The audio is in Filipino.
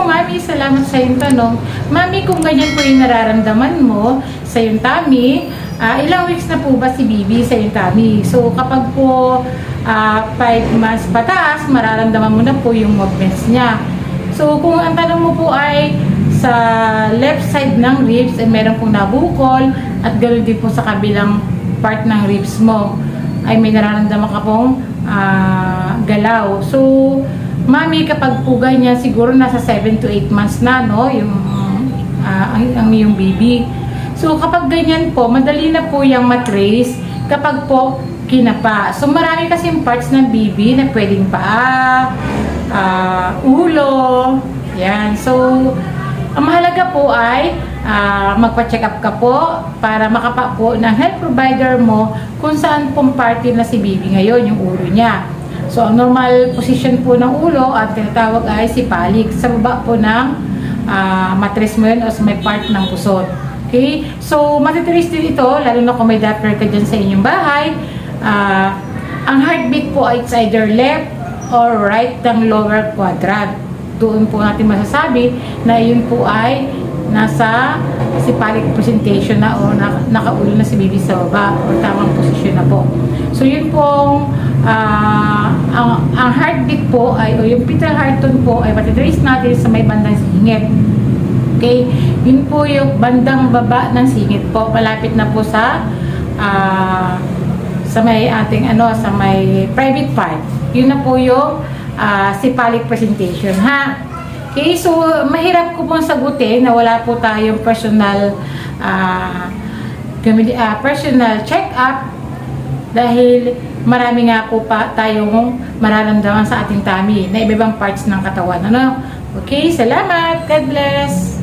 po, Mami. Salamat sa iyong tanong. Mami, kung ganyan po yung nararamdaman mo sa iyong tummy, ilang weeks na po ba si Bibi sa iyong tummy? So, kapag po 5 months pataas, mararamdaman mo na po yung movements niya. So, kung ang tanong mo po ay sa left side ng ribs, ay meron pong nabukol at ganoon din po sa kabilang part ng ribs mo, ay may nararamdaman ka pong galaw. So, Mami, kapag po ganyan, siguro nasa 7 to 8 months na, no, yung ang iyong baby. So, kapag ganyan po, madali na po yung matrace kapag po kinapa. So, marami kasing parts ng baby na pwedeng paa, ulo, yan. So, ang mahalaga po ay magpa-check up ka po para makapa po ng health provider mo kung saan pong party na si baby ngayon, yung ulo niya. So, ang normal position po ng ulo at tinatawag ay sipalik. Sa baba po ng mattress mo yun o sa may part ng pusod. Okay? So, matitrace din ito, lalo na kung may Doppler ka dyan sa inyong bahay. Ang heartbeat po ay it's either left or right ng lower quadrant. Doon po natin masasabi na yun po ay nasa sipalik presentation na o nakaulo na si baby sa baba o tamang posisyon na po. So, yun pong ang heartbeat po ay, o yung fetal heart tone po ay matitrace natin sa may bandang singit. Okay? Yun po yung bandang baba ng singit po. Malapit na po sa may ating sa may private part. Yun na po yung cephalic presentation, ha? Okay, so mahirap ko pong sagutin na wala po tayong personal personal check-up dahil marami nga po pa tayong mararamdaman sa ating tummy na iba-ibang parts ng katawan. Ano? Okay, salamat. God bless.